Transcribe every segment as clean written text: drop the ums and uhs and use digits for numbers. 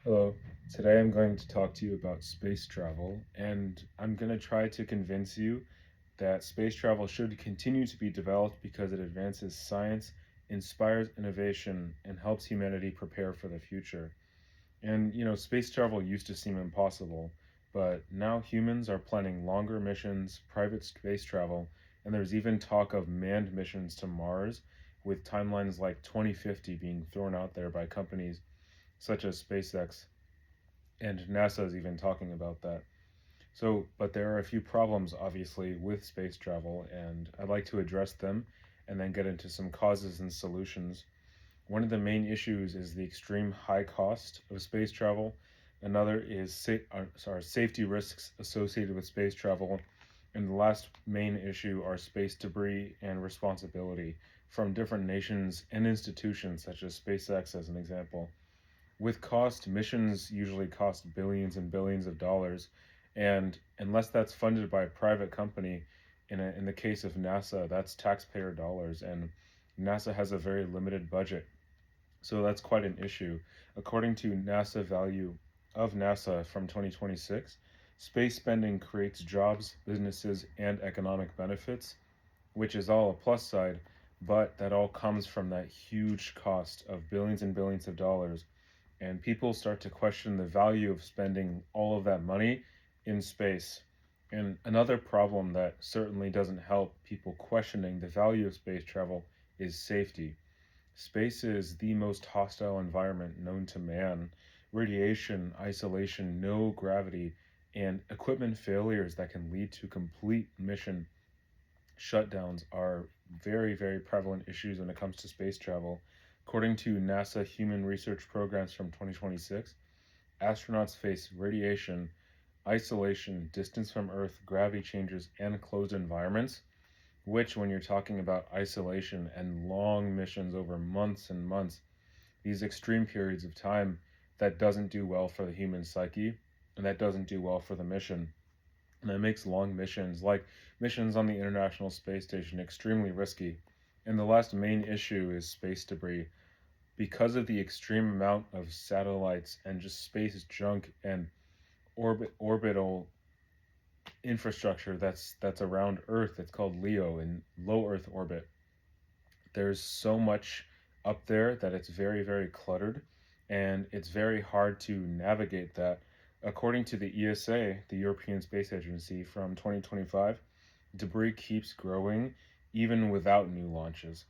Hello. Today I'm going to talk to you about space travel, and I'm going to try to convince you that space travel should continue to be developed because it advances science, inspires innovation, and helps humanity prepare for the future. And, space travel used to seem impossible, but now humans are planning longer missions, private space travel, and there's even talk of manned missions to Mars, with timelines like 2050 being thrown out there by companies such as SpaceX, and NASA is even talking about that. But there are a few problems, obviously, with space travel, and I'd like to address them and then get into some causes and solutions. One of the main issues is the extreme high cost of space travel. Another is safety risks associated with space travel. And the last main issue are space debris and responsibility from different nations and institutions, such as SpaceX, as an example. With cost, missions usually cost billions and billions of dollars, and unless that's funded by a private company, in the case of NASA, that's taxpayer dollars, and NASA has a very limited budget. So that's quite an issue. According to NASA value of NASA from 2026, space spending creates jobs, businesses, and economic benefits, which is all a plus side, but that all comes from that huge cost of billions and billions of dollars, and people start to question the value of spending all of that money in space. And another problem that certainly doesn't help people questioning the value of space travel is safety. Space is the most hostile environment known to man. Radiation, isolation, no gravity, and equipment failures that can lead to complete mission shutdowns are very, very prevalent issues when it comes to space travel. According to NASA Human Research Programs from 2026, astronauts face radiation, isolation, distance from Earth, gravity changes, and closed environments, which, when you're talking about isolation and long missions over months and months, these extreme periods of time, that doesn't do well for the human psyche, and that doesn't do well for the mission. And that makes long missions, like missions on the International Space Station, extremely risky. And the last main issue is space debris. Because of the extreme amount of satellites and just space junk and orbital infrastructure that's around Earth, it's called LEO, in low Earth orbit. There's so much up there that it's very, very cluttered, and it's very hard to navigate that. According to the ESA, the European Space Agency, from 2025, debris keeps growing even without new launches.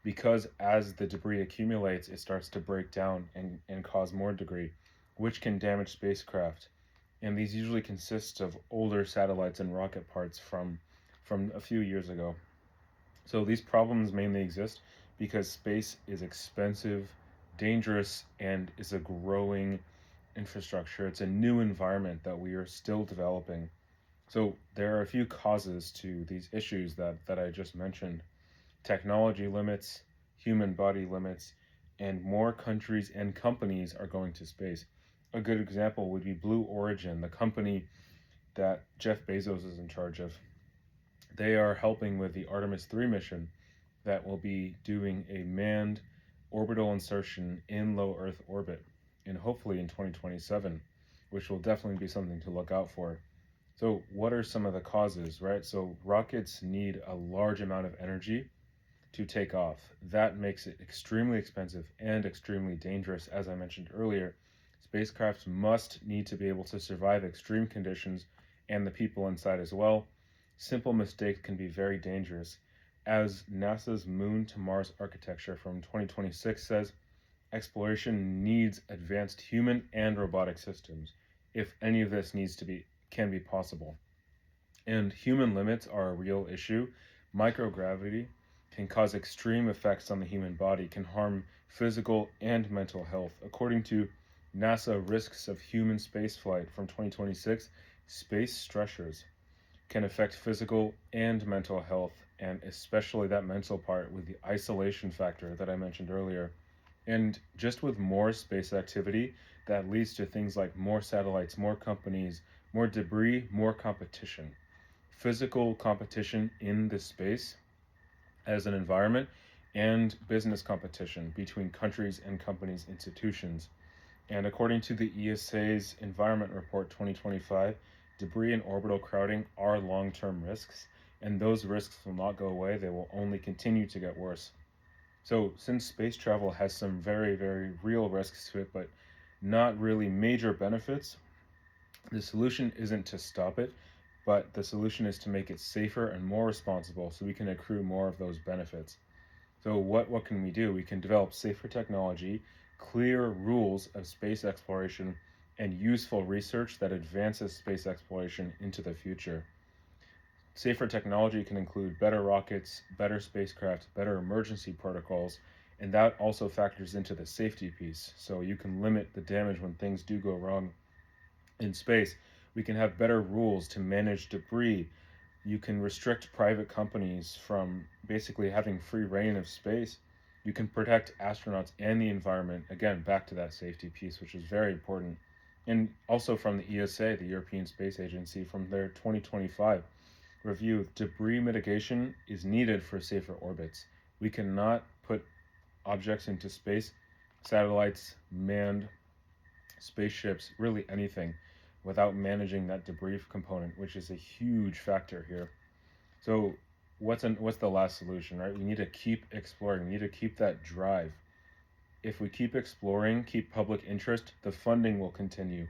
Because as the debris accumulates, it starts to break down and cause more debris, which can damage spacecraft. And these usually consist of older satellites and rocket parts from a few years ago. So these problems mainly exist because space is expensive, dangerous, and is a growing infrastructure. It's a new environment that we are still developing. So there are a few causes to these issues that I just mentioned: technology limits, human body limits, and more countries and companies are going to space. A good example would be Blue Origin, the company that Jeff Bezos is in charge of. They are helping with the Artemis 3 mission that will be doing a manned orbital insertion in low Earth orbit, and hopefully in 2027, which will definitely be something to look out for. So, what are some of the causes, right? So, rockets need a large amount of energy to take off. That makes it extremely expensive and extremely dangerous, as I mentioned earlier. Spacecraft must need to be able to survive extreme conditions and the people inside as well. Simple mistakes can be very dangerous. As NASA's Moon to Mars architecture from 2026 says, exploration needs advanced human and robotic systems if any of this can be possible. And human limits are a real issue. Microgravity can cause extreme effects on the human body, can harm physical and mental health. According to NASA Risks of Human Spaceflight from 2026, space stressors can affect physical and mental health, and especially that mental part with the isolation factor that I mentioned earlier. And just with more space activity, that leads to things like more satellites, more companies, more debris, more competition. Physical competition in the space as an environment, and business competition between countries and companies, institutions. And according to the ESA's Environment Report 2025, debris and orbital crowding are long-term risks, and those risks will not go away. They will only continue to get worse. So since space travel has some very, very real risks to it, but not really major benefits, the solution isn't to stop it, but the solution is to make it safer and more responsible so we can accrue more of those benefits. So what can we do? We can develop safer technology, clear rules of space exploration, and useful research that advances space exploration into the future. Safer technology can include better rockets, better spacecraft, better emergency protocols, and that also factors into the safety piece. So you can limit the damage when things do go wrong in space. We can have better rules to manage debris. You can restrict private companies from basically having free reign of space. You can protect astronauts and the environment. Again, back to that safety piece, which is very important. And also from the ESA, the European Space Agency, from their 2025 review, debris mitigation is needed for safer orbits. We cannot put objects into space, satellites, manned spaceships, really anything, without managing that debris component, which is a huge factor here. So what's the last solution, right? We need to keep exploring. We need to keep that drive. If we keep exploring, keep public interest, the funding will continue.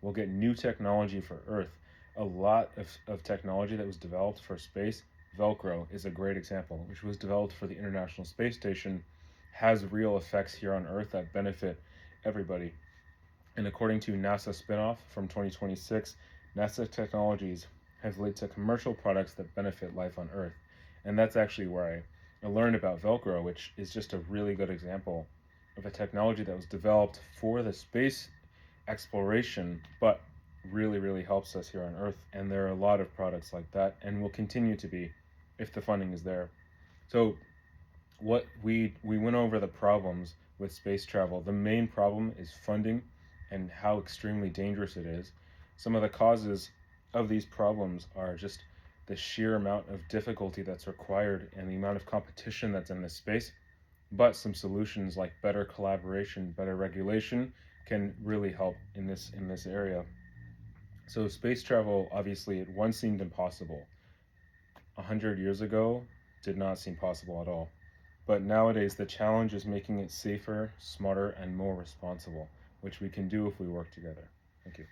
We'll get new technology for Earth. A lot of technology that was developed for space, Velcro is a great example, which was developed for the International Space Station, has real effects here on Earth that benefit everybody. And according to NASA spinoff from 2026, NASA Technologies has led to commercial products that benefit life on Earth. And that's actually where I learned about Velcro, which is just a really good example of a technology that was developed for the space exploration, but really, really helps us here on Earth. And there are a lot of products like that and will continue to be if the funding is there. So what we went over the problems with space travel. The main problem is funding and how extremely dangerous it is. Some of the causes of these problems are just the sheer amount of difficulty that's required and the amount of competition that's in this space. But some solutions like better collaboration, better regulation can really help in this area. So space travel, obviously, it once seemed impossible. 100 years ago, did not seem possible at all. But nowadays, the challenge is making it safer, smarter, and more responsible, which we can do if we work together. Thank you.